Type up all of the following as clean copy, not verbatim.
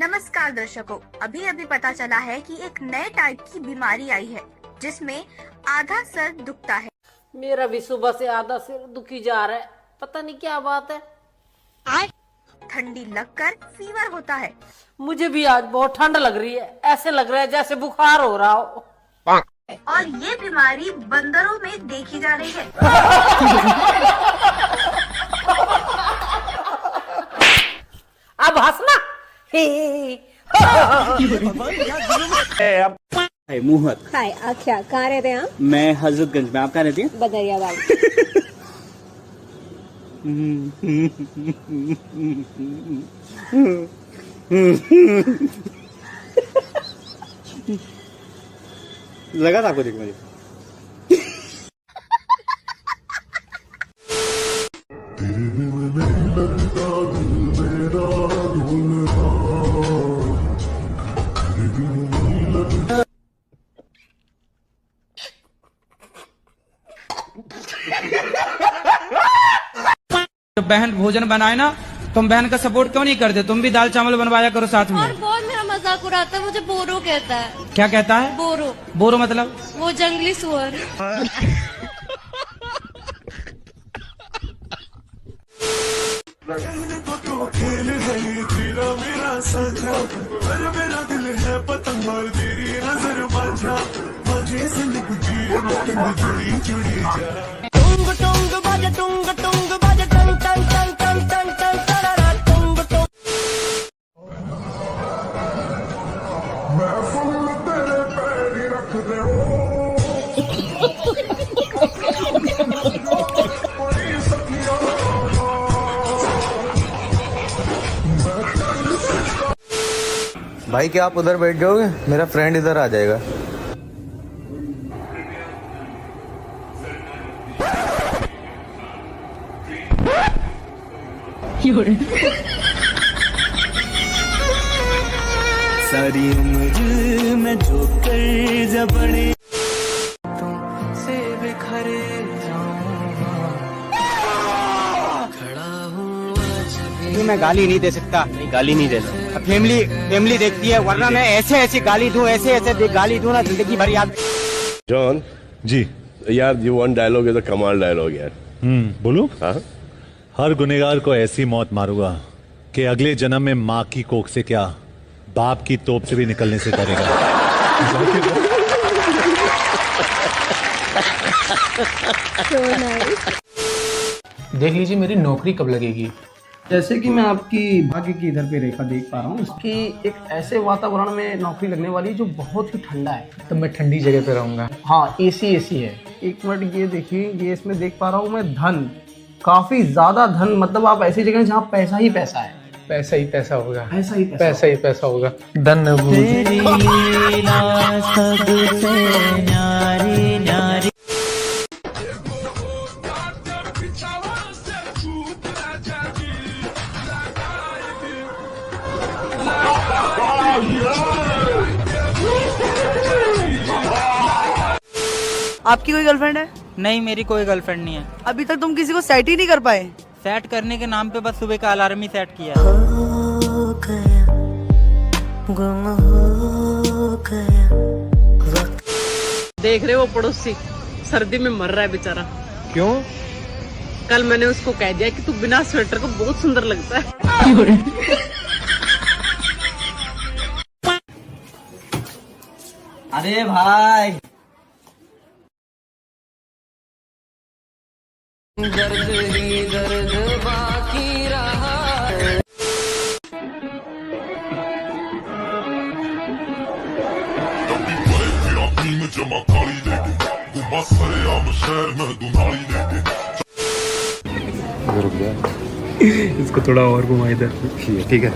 नमस्कार दर्शकों, अभी अभी पता चला है कि एक नए टाइप की बीमारी आई है जिसमें आधा सर दुखता है। मेरा भी सुबह से आधा सिर दुखी जा रहा है, पता नहीं क्या बात है। ठंडी लगकर फीवर होता है। मुझे भी आज बहुत ठंड लग रही है, ऐसे लग रहा है जैसे बुखार हो रहा हो। और ये बीमारी बंदरों में देखी जा रही है। अब हंसना। मुहत। हाय आख्या, कहाँ रहते हैं आप? मैं हजरतगंज में। आप कहाँ रहती हैं? बदरियाबाग। लगा था आपको देख मुझे। जब बहन भोजन बनाए ना, तुम बहन का सपोर्ट क्यों नहीं करते? तुम भी दाल चावल बनवाया करो साथ में। और बहुत मेरा मजाक उड़ाता है, मुझे बोरो कहता है। क्या कहता है? बोरो। बोरो मतलब? वो जंगली सुअर। भाई क्या आप उधर बैठ जाओगे? मेरा फ्रेंड इधर आ जाएगा। सारी उम्र में जो कर जबड़े तुमसे बिखरे खड़ा हूँ आज भी। मैं गाली नहीं दे सकता। नहीं, गाली नहीं देना। फैमिली देखती है, वरना मैं ऐसे गाली दूं, ऐसे गाली दूं ना, जिंदगी भर याद। जॉन जी यार, ये वन डायलॉग इज अ कमाल डायलॉग यार। बोलूं? हाँ? हर गुनेगार को ऐसी मौत मारूंगा कि अगले जन्म में माँ की कोख से क्या, बाप की तोप से भी निकलने से डरेगा। देख लीजिए मेरी नौकरी कब लगेगी। जैसे कि मैं आपकी भाग्य की इधर पे रेखा देख पा रहा हूँ कि एक ऐसे वातावरण में नौकरी लगने वाली है जो बहुत ही ठंडा है। तो मैं ठंडी जगह पे रहूंगा। हाँ, एसी है। एक मिनट, ये देखिए, ये इसमें देख पा रहा हूँ मैं धन, काफी ज्यादा धन। मतलब आप ऐसी जगह जहाँ पैसा ही पैसा है। पैसा ही पैसा होगा। पैसा ही पैसा होगा। धन आपकी कोई गर्लफ्रेंड है? नहीं, मेरी कोई गर्लफ्रेंड नहीं है। अभी तक तुम किसी को सेट ही नहीं कर पाए? सेट करने के नाम पे बस सुबह का अलार्म ही सेट किया। देख रहे हो पड़ोसी, सर्दी में मर रहा है बेचारा। क्यों? कल मैंने उसको कह दिया कि तू बिना स्वेटर को बहुत सुंदर लगता है। अरे भाई दर्द ही दर्द बाकी रहा। इसको थोड़ा और घुमा इधर। ठीक है।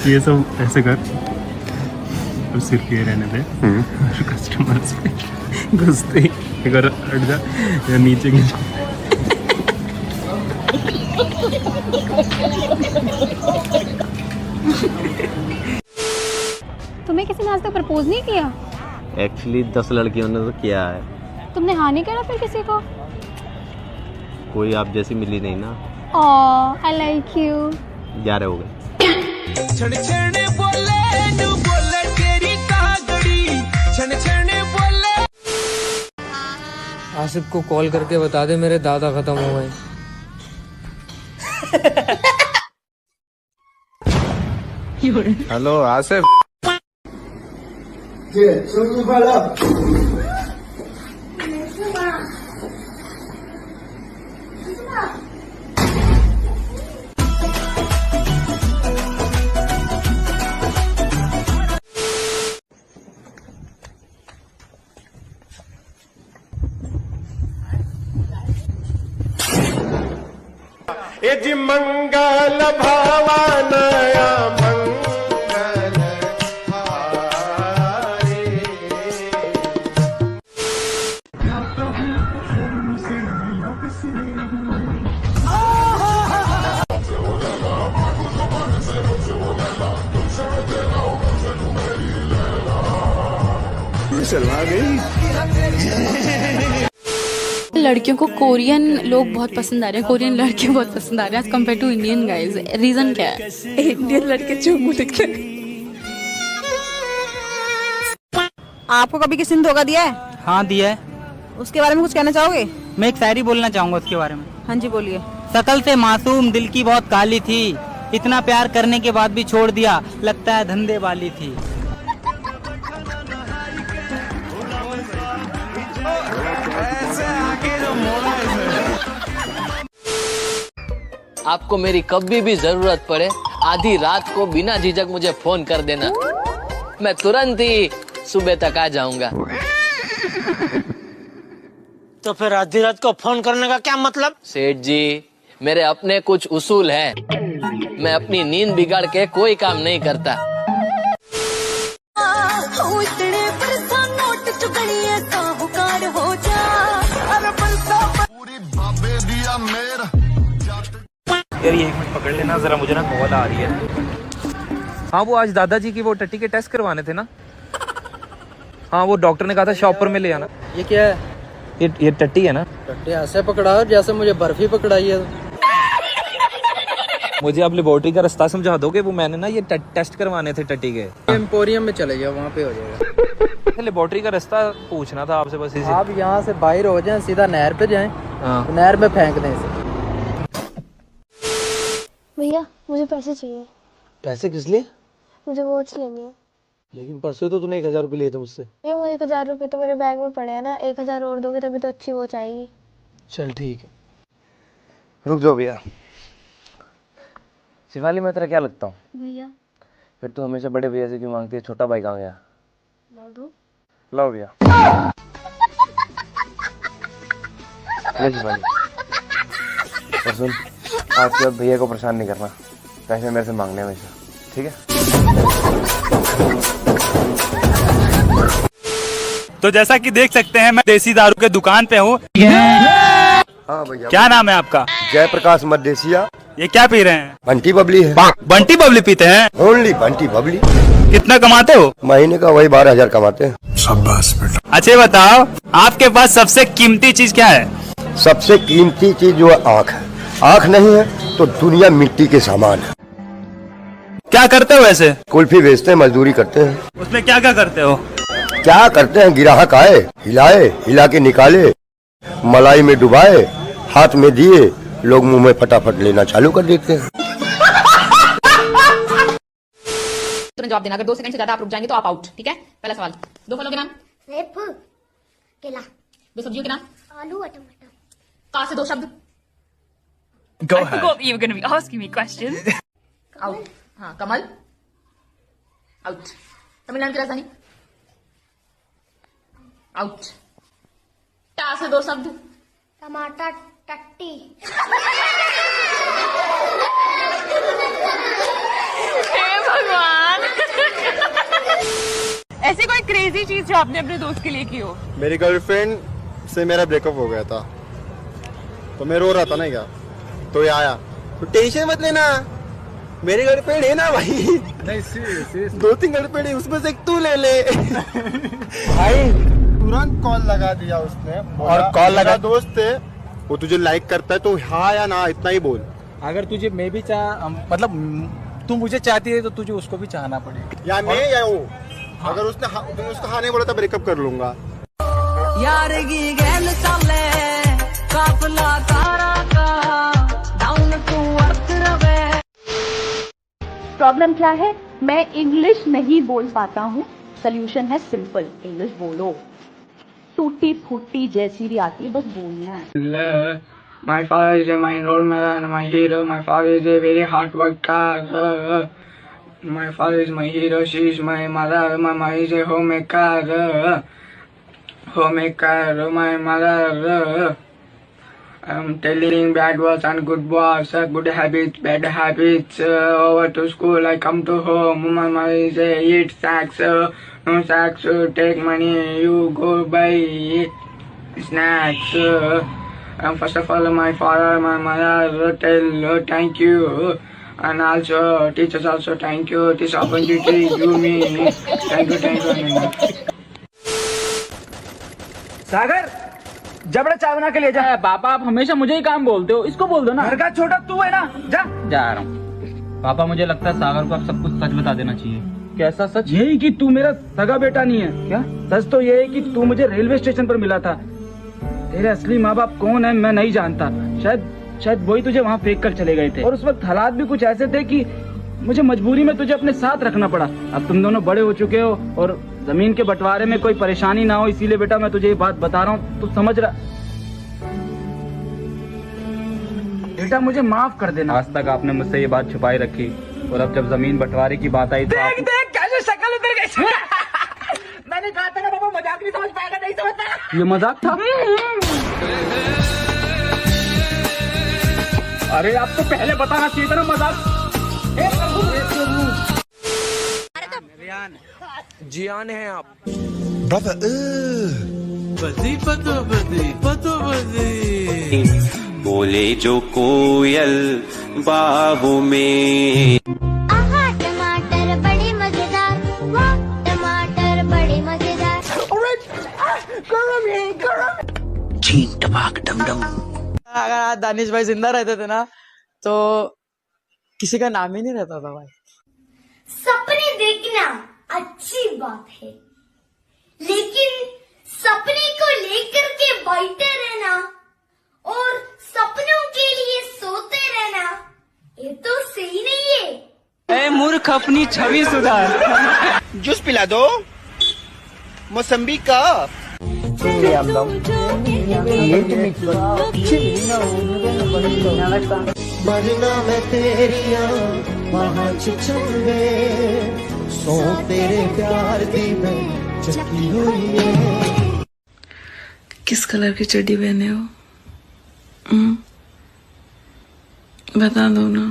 ये सब ऐसे कर और सिर्फ ये रहने दे। और कस्टमर्स पे घुसते ही अगर हट जा या नीचे गिर। तुम्हें किसी ने आज तक प्रपोज नहीं किया? एक्चुअली 10 लड़कियों ने तो किया है। तुमने हाँ नहीं करा फिर किसी को? कोई आप जैसी मिली नहीं ना। Aw, I like you. 11 हो गए। छण छण बोले नु बोले तेरी कागड़ी, छण छण बोले। आसिफ को कॉल करके बता दे मेरे दादा खत्म हो गए। हेलो आसिफ। ये जी मंगल भावानया मंगल हारे। चला गई। लड़कियों को कोरियन लोग बहुत पसंद आ रहे हैं, कोरियन लड़के बहुत पसंद आ रहे हैं as compare to Indian guys. Reason क्या है? इंडियन लड़के जो मुंह दिखते हैं। आपको कभी किसी ने धोखा दिया है? हाँ दिया है। उसके बारे में कुछ कहना चाहोगे? मैं एक शायरी बोलना चाहूंगा उसके बारे में। हाँ जी बोलिए। शकल से मासूम, दिल की बहुत काली थी, इतना प्यार करने के बाद भी छोड़ दिया, लगता है धंधे वाली थी। आपको मेरी कभी भी जरूरत पड़े, आधी रात को बिना झिझक मुझे फोन कर देना, मैं तुरंत ही सुबह तक आ जाऊंगा। तो फिर आधी रात को फोन करने का क्या मतलब? सेठ जी, मेरे अपने कुछ उसूल हैं, मैं अपनी नींद बिगाड़ के कोई काम नहीं करता। यार ये 1 मिनट पकड़ लेना जरा, मुझे ना कॉल आ रही है। हाँ वो आज दादाजी की वो टट्टी के टेस्ट करवाने थे ना। हाँ वो डॉक्टर ने कहा था शॉप पर में ले आना। ये क्या है? ये टट्टी है ना। टट्टी ऐसे पकड़ा जैसे मुझे बर्फी पकड़ाई है। मुझे आप लेबोरेटरी का रास्ता समझा दोगे? वो मैंने ना ये टेस्ट करवाने थे टट्टी के। एम्पोरियम में चले जाओ, वहाँ पे हो जाएगा। लेबोरेटरी का रास्ता पूछना था आपसे बस इसे। आप यहाँ से बाहर हो जाएं, सीधा नहर पे जाएं, हाँ। तो नहर में फेंक दें इसे। भैया मुझे पैसे चाहिए। पैसे किस लिए? मुझे वॉच लेनी है। लेकिन परसों तो तूने 1000 रुपये लिए थे मुझसे। ये वो 1000 रुपये तो मेरे बैग में पड़े हैं ना, 1000 और दोगे तभी तो अच्छी वॉच आएगी। चल ठीक है, रुक जाओ भैया। शिवाली मैं तेरा क्या लगता हूँ? भैया फिर तू हमेशा बड़े भैया से क्यों मांगती है? छोटा भाई कहाँ गया? लाओ भैया। ले शिवाली, और सुन, आज के बाद भैया को परेशान नहीं करना, पैसे मेरे से मांगने हमेशा, ठीक है? तो जैसा कि देख सकते हैं मैं देसी दारू के दुकान पे हूँ। हाँ भैया। क्या नाम है आपका? जयप्रकाश मदेसिया। ये क्या पी रहे हैं? बंटी बबली है। बंटी बबली पीते हैं? ओनली बंटी बबली। कितना कमाते हो? महीने का वही 12,000 कमाते हैं। शाबाश बेटा। अच्छा बताओ, आपके पास सबसे कीमती चीज क्या है? सबसे कीमती चीज जो है आँख है। आँख नहीं है तो दुनिया मिट्टी के सामान है। क्या करते हो वैसे? कुल्फी बेचते हैं, मजदूरी करते हैं। उसमें क्या क्या करते हो? क्या करते हैं? ग्राहक आए, हिलाए, हिला के निकाले, मलाई में डुबाए, हाथ में दिए, लोग मुंह में फटाफट लेना चालू कर देते हैं। तुरंत जवाब देना, अगर 2 सेकंड से ज्यादा आप रुक जाएंगे तो आप आउट। ठीक है? पहला सवाल, 2 फलों के नाम। सेब, केला। 2 सब्जियों के नाम। आलू और टमाटर। का से 2 शब्द। Go ahead. You were going to be asking me questions. Out. हाँ, कमल। आउट। तमिलनाडु की राजधानी। आउट। टा से 2 शब्द। टमाटर, टट्टी। हे भगवान। ऐसी कोई क्रेजी चीज जो आपने अपने दोस्त के लिए की हो? मेरी गर्लफ्रेंड से मेरा ब्रेकअप हो गया था, तो मैं रो रहा था ना क्या, तो ये आया, तो टेंशन मत लेना, मेरी गर्लफ्रेंड है ना भाई। नहीं सीरियस 2-3 गर्लफ्रेंड है, उसमें से एक तू ले ले। भाई तुरंत कॉल लगा दिया उसने, और कॉल लगा, दोस्त थे वो तुझे लाइक करता है तो हाँ या ना इतना ही बोल। अगर तुझे मैं भी मतलब तू मुझे चाहती है तो तुझे उसको भी चाहना पड़ेगा। या मैं या वो। अगर तुमने उसको हाँ नहीं बोला तो ब्रेकअप कर लूंगा। यार की गैल साले काफला तारा का डाउन टू अर्थ रवे। प्रॉब्लम क्या है? मैं इंग्लिश नहीं बोल पाता हूँ। सोल्यूशन है सिंपल, इंग्लिश बोलो। टूटी फूटी जैसी भी आती है, बस बोलना है। My father is my role model and my hero. My father is a very hard worker. My father is my hero. She is my mother. My mother is a homemaker. My mother. I'm telling bad words and good words, good habits, bad habits. Over to school, I come to home. My mother is a eat sacks. No sacks. Take money. You go buy snacks. First of all, my father, my mother tell thank you, and also teachers also thank you. This opportunity give me. Thank you. सागर जबड़ा चाय बना के ले जा। पापा आप हमेशा मुझे ही काम बोलते हो, इसको बोल दो ना। घर का छोटा तू है ना, जा। जा रहा हूँ। पापा मुझे लगता है सागर को अब सब कुछ सच बता देना चाहिए। कैसा सच? यही कि तू मेरा सगा बेटा नहीं है। क्या सच? तो ये है कि तू मुझे रेलवे स्टेशन पर मिला था। तेरे असली माँ बाप कौन है मैं नहीं जानता। शायद वही तुझे वहाँ फेंक कर चले गए थे, और उस वक्त हालात भी कुछ ऐसे थे कि मुझे मजबूरी में तुझे अपने साथ रखना पड़ा। अब तुम दोनों बड़े हो चुके हो और जमीन के बंटवारे में कोई परेशानी ना हो, इसीलिए बेटा मैं तुझे ये बात बता रहा हूँ। तू समझ रहा? बेटा मुझे माफ कर देना। आज तक आपने मुझसे ये बात छुपाई रखी, और अब जब जमीन बंटवारे की बात आई तो देख कैसे शक्ल उतर गई। मैंने कहा था ना बाबा, मजाक नहीं समझ पाएगा, नहीं समझता। ये मजाक था। अरे आपको पहले बताना चाहिए था ना मजाक। जियान है आप। बोले जो कोयल बाहों में। टमाटर बड़े मजेदार, वाह टमाटर बड़े मजेदार। गरम है गरम। चीन टपाक डम डम। अगर आज दानिश भाई जिंदा रहते थे ना तो किसी का नाम ही नहीं रहता था भाई। सपने देखना अच्छी बात है, लेकिन सपने को लेकर के बैठे रहना और सपनों के लिए सोते रहना, ये तो सही नहीं है। ए मूर्ख, अपनी छवि सुधार। जूस पिला दो मौसम्बी का। मरना मैं तेरिया वहाँ चुचुंगे, सो तेरे प्यार दी मैं चकी हुई है। किस कलर की चड्डी पहने हो? बता दो ना।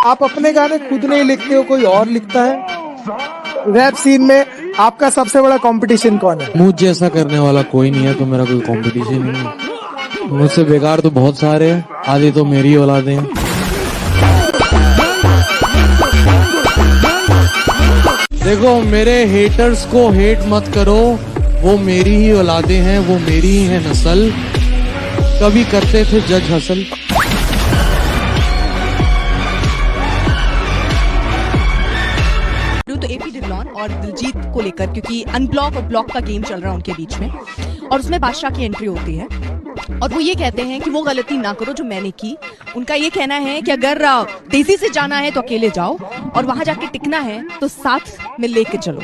आप अपने गाने खुद नहीं लिखते हो, कोई और लिखता है। रैप सीन में आपका सबसे बड़ा कंपटीशन कौन है? मुझ जैसा करने वाला कोई नहीं है, तो मेरा कोई कंपटीशन नहीं है। मुझसे बेकार तो बहुत सारे हैं, आधी तो मेरी औलादे हैं। देखो मेरे हेटर्स को हेट मत करो, वो मेरी ही औलादे हैं, वो मेरी ही है नस्ल। कभी करते थे जज हसल। तो एपी डिलॉन और दिलजीत को लेकर, क्योंकि अनब्लॉक और ब्लॉक का गेम चल रहा है उनके बीच में, और उसमें बादशाह की एंट्री होती है और वो ये कहते हैं कि वो गलती ना करो जो मैंने की। उनका ये कहना है कि अगर तेजी से जाना है तो अकेले जाओ, और वहां जाके टिकना है तो साथ में लेके चलो।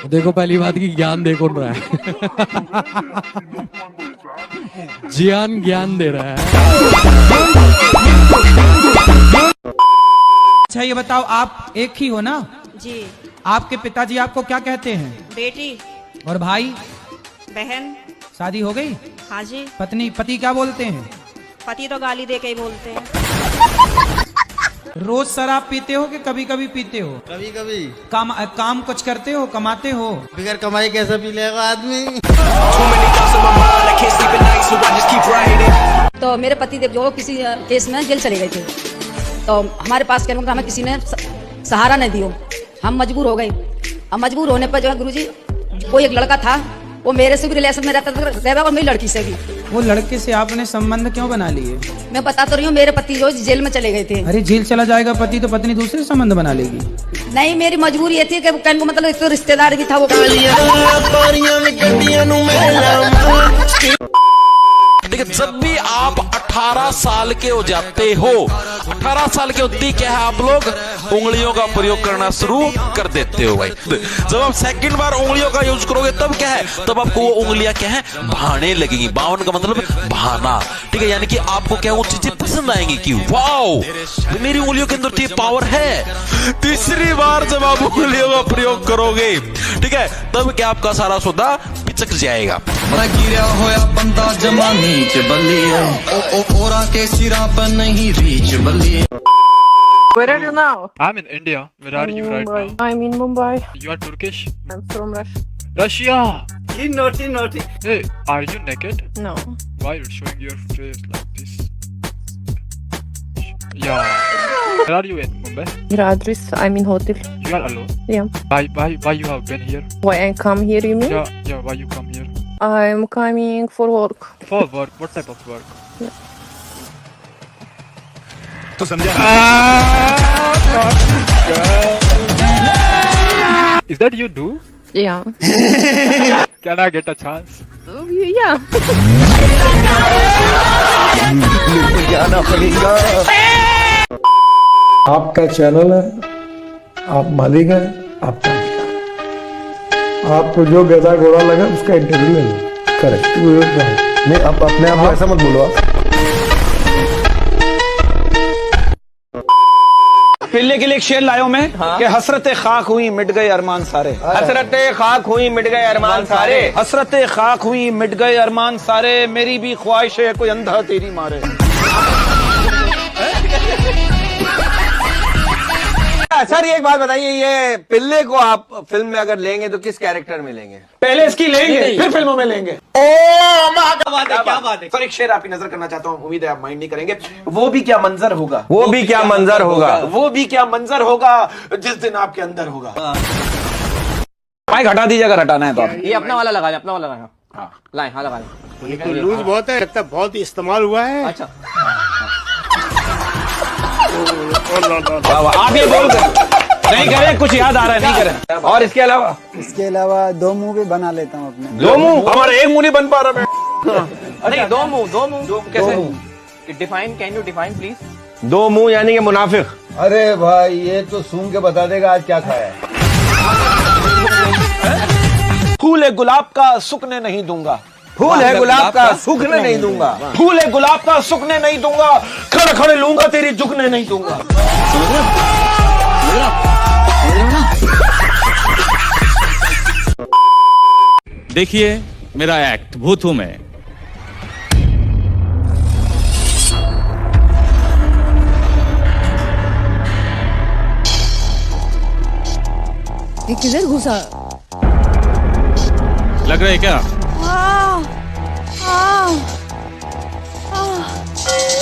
देखो पहली बात की ज्ञान दे कौन रहा है? जियान ज्ञान दे रहा है। अच्छा ये बताओ, आप एक ही हो ना? जी। आपके पिताजी आपको क्या कहते हैं? बेटी। और भाई? बहन। शादी हो गई? हाँ जी। पति क्या बोलते हैं? पति तो गाली दे के ही बोलते हैं। रोज शराब पीते हो कि कभी कभी पीते हो? कभी कभी। काम कुछ करते हो, कमाते हो? बिगर कमाई कैसे पी लेगा आदमी? तो मेरे पति देव जो किसी केस में जेल चले गए थे, तो हमारे पास कहने को हमें किसी ने सहारा नहीं दियो, हम मजबूर हो गए। अब मजबूर होने पर जो है गुरुजी, कोई एक लड़का था, वो मेरे से भी रिलेशन में रहता था और मेरी लड़की से भी। वो लड़के से आपने संबंध क्यों बना लिए? मैं बता तो रही हूँ, मेरे पति जो जेल में चले गए थे। अरे जेल चला जाएगा पति तो पत्नी दूसरे संबंध बना लेगी? नहीं, मेरी मजबूरी ये थी कि कहने को मतलब एक तो रिश्तेदार भी था वो। देखिए, जब भी आप 18 साल के हो जाते हो, 18 साल के होती क्या है, आप लोग उंगलियों का प्रयोग करना शुरू कर देते हो भाई। जब आप सेकंड बार उंगलियों का यूज करोगे तब क्या है, तब आपको वो उंगलियां क्या है, भाने लगेंगी। भावन का मतलब भाना, ठीक है, यानी कि आपको क्या वो चीजें पसंद आएंगी कि वाओ मेरी उंगलियों के अंदर तो ये पावर है। तीसरी बार जब आप उंगलियों का प्रयोग करोगे, ठीक है, तब क्या आपका सारा सौदा पिचक जाएगा। बंदा जमा नीच बलिए ओरा के सिरा पर नहीं reach Baliye. Where are you now? I'm in India. Where are you right now? I'm in Mumbai. You are Turkish? I'm from Russia. Russia! Naughty. Hey, are you naked? No. Why are you showing your face like this? Yeah. Where are you in Mumbai? Your address? I'm in hotel. You are alone? Yeah. Why you have been here? Why I come here, you mean? Yeah, why you come here? I'm coming for work. For work? What type of work? Yeah. तो समझा? Is that you do? Yeah. Can I get a chance? Yeah. जाना पड़ेगा। आपका channel है, आप मालिक हैं, आपका आपको जो गधा घोड़ा लगा उसका इंटरव्यू ले लो। करेक्ट। नहीं, आप अपने आप को ऐसा मत बोलो। पिल्ले के लिए एक शेर लाया हूं मैं कि हसरते खाक हुई मिट गए अरमान सारे। हसरते खाक हुई मिट गए अरमान सारे। हसरते खाक हुई मिट गए अरमान सारे, मेरी भी ख्वाहिश है कोई अंधा तेरी मारे। सर ये एक बात बताइए, ये पिल्ले को आप फिल्म में अगर लेंगे तो किस कैरेक्टर में लेंगे? पहले इसकी लेंगे फिर फिल्मों में लेंगे। क्या बात है। सर एक शेर आपकी नजर करना चाहता हूँ, उम्मीद है आप माइंड नहीं करेंगे। वो भी क्या मंजर होगा, वो भी क्या मंजर होगा, वो भी क्या मंजर होगा जिस दिन आपके अंदर होगा। माइक हटा दीजिए अगर हटाना है तो आप। ये अपना वाला लगा, अपना वाला लगा। हाँ लाए, हाँ लगा ये तो लूज बहुत है, लगता बहुत ही इस्तेमाल हुआ है। अच्छा आगे बोल नहीं करें, कुछ याद आ रहा है नहीं करें। और इसके अलावा दो मुंह भी बना लेता हूँ अपने। दो मुंह? हमारा एक मुंह नहीं बन पा रहा मैं। नहीं दो मुंह कैसे define, can you define please? दो मुंह यानी कि मुनाफिक। अरे भाई ये तो सूंघ के बता देगा आज क्या खाया है। फूल है गुलाब का सूखने नहीं दूंगा, फूल है गुलाब का सूखने नहीं दूंगा, फूल है गुलाब का सूखने नहीं दूंगा, खड़े खड़े लूंगा तेरी झुकने नहीं दूंगा। देखिए मेरा एक्ट भूतू में। ये किधर घुसा? लग रहा है क्या?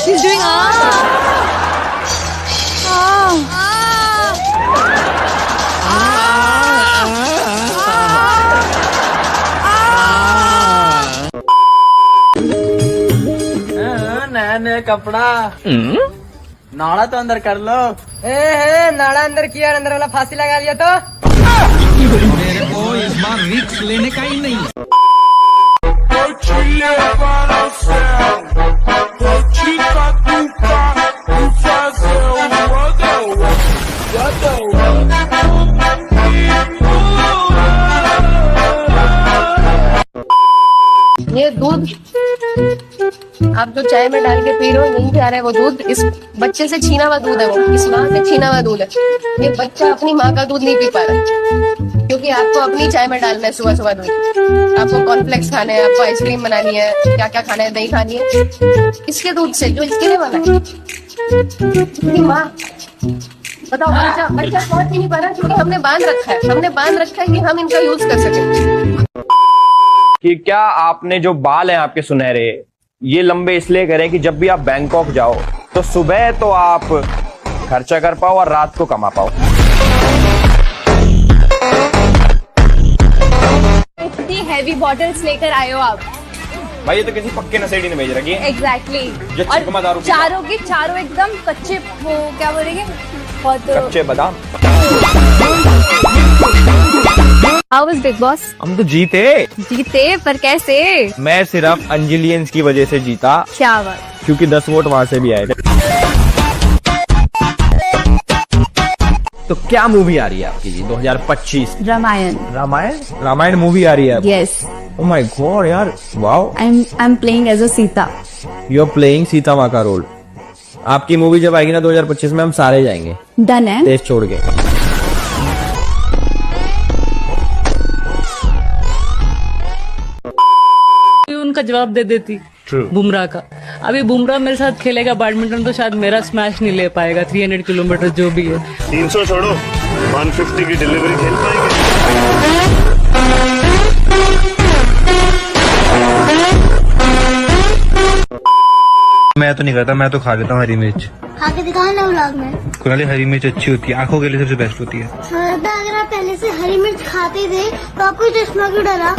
He's doing नया कपड़ा नाड़ा तो अंदर कर लो। नाड़ा अंदर किया, अंदर वाला फांसी लगा लिया तो मेरे को इस बार रिस्क लेने का ही नहीं है। ये दूध आप जो चाय में डाल के पी रहे हो, नहीं जा रहा है वो दूध, इस बच्चे से छीना हुआ दूध है, वो इस माँ से छीना हुआ दूध है। ये बच्चा अपनी माँ का दूध नहीं पी पा रहा क्योंकि आपको अपनी चाय में डालना है सुबह सुबह दूध। आपको कॉर्नफ्लेक्स खाने हैं, आपको आइसक्रीम बनानी है, क्या क्या खाना है, दही खानी है, इसके दूध से जो इसके लिए बना है। मेरी माँ बताओ, बच्चा पहुंच ही नहीं पा रहा क्योंकि हमने बांध रखा है कि हम इनका यूज कर सकें। कि क्या आपने जो बाल हैं आपके सुनहरे, ये लंबे इसलिए करें कि जब भी आप बैंकॉक जाओ तो सुबह तो आप खर्चा कर पाओ और रात को कमा पाओ। इतनी हैवी बॉटल्स लेकर आए हो आप। भाई ये तो किसी पक्के नशेड़ी ने भेज रखी है। एग्जैक्टली। जो चिकमा दारू पीता। चारों के चारों एकदम कच्चे, वो क्या बोलेंगे, बहुत कच्चे बादाम। How was Big Boss? हम तो जीते पर कैसे? मैं सिर्फ अंजिलियंस की वजह से जीता। क्या बात। क्योंकि 10 वोट वहां से भी आए थे। तो क्या मूवी आ रही है आपकी जी 2025? रामायण मूवी आ रही है। Yes. Oh my God यार, wow. I'm playing as a Sita. You're playing Sita माँ का रोल। आपकी मूवी जब आएगी ना 2025 में, हम सारे जाएंगे। Done है? देश छोड़ के। उनका जवाब दे देती बुमराह का। अभी बुमराह मेरे साथ खेलेगा बैडमिंटन तो शायद मेरा स्मैश नहीं ले पाएगा। 300 किलोमीटर जो भी है। 300 छोड़ो, 150 की डिलीवरी खेल पाएंगे। मैं तो नहीं करता, मैं तो खा लेता हूँ हरी मिर्च। खा के दिखाओ ना व्लॉग में। कुनाली, हरी मिर्च अच्छी होती है, आंखों के लिए सबसे बेस्ट होती है। अगर आप पहले से हरी मिर्च खाते थे तो आपको चश्मा क्यों डरा?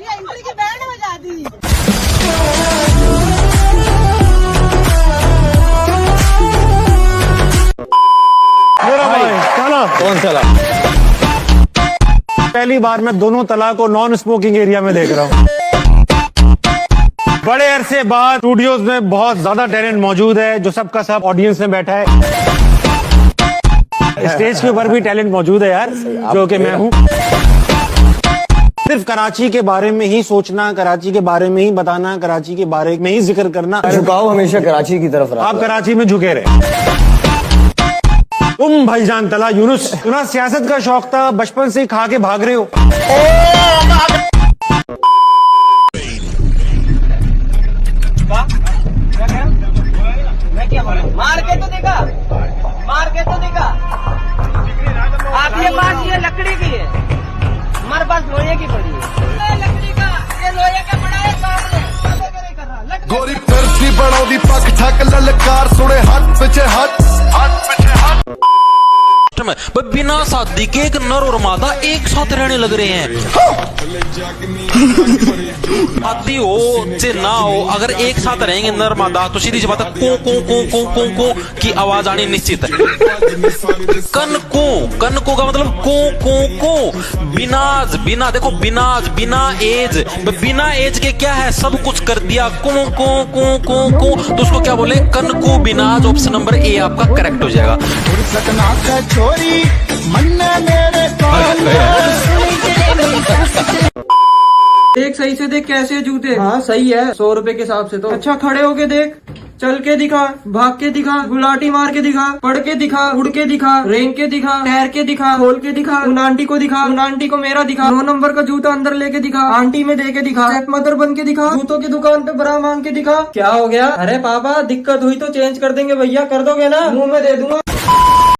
एंट्री की बैंड बजा दी। कौन चला? पहली बार मैं दोनों तलाक को नॉन स्मोकिंग एरिया में देख रहा हूँ। बड़े अरसे बाद स्टूडियोज में बहुत ज्यादा टैलेंट मौजूद है, जो सबका सब ऑडियंस में बैठा है। स्टेज के ऊपर भी टैलेंट मौजूद है यार, जो कि मैं हूँ। सिर्फ कराची के बारे में ही सोचना, कराची के बारे में ही बताना, कराची के बारे में ही जिक्र करना। झुकाव हमेशा कराची की तरफ रहा। आप कराची में झुके रहे। तुम भाईजान तला यूनुस, तुम्हें सियासत का शौक था, बचपन से ही खा के भाग रहे हो। मैं क्या बोला? मार के तो देखा। आप ये बात ये लकड़ी की है, हमारे पास लोहे की पड़ी है। लकड़ी का ये लोहे का पड़ा है सामने। गोरी फिरती बनाओ पग ठक ललकार सुने हाथ पीछे हाथ बिना शादी के एक नर और मादा एक साथ रहने लग रहे हैं। शादी हो चाहे ना हो, अगर एक साथ रहेंगे नर मादा तो सीधी सी बात है को को को को को को की आवाज आनी निश्चित है। कन को का मतलब को बिनाज, बिना देखो बिनाज, बिना एज के क्या है, सब कुछ कर दिया को तो उसको क्या बोले, कन को बिनाज। ऑप्शन नंबर ए आपका करेक्ट हो जाएगा। देख सही से देख कैसे जूते। हाँ सही है, 100 रुपए के हिसाब से तो। अच्छा खड़े होके देख, चल के दिखा, भाग के दिखा, गुलाटी मार के दिखा, पढ़ के दिखा, उड़ के दिखा, रेंग के दिखा, तैर के दिखा, खोल के दिखा, उन आंटी को दिखा, उन आंटी को मेरा दिखा, 9 नंबर का जूता अंदर लेके दिखा, आंटी में दे के दिखा, स्टेप मदर बन के दिखा, जूतों की दुकान पे बरा मांग के दिखा। क्या हो गया? अरे पापा दिक्कत हुई तो चेंज कर देंगे भैया, कर दोगे ना? मुंह में दे दूंगा।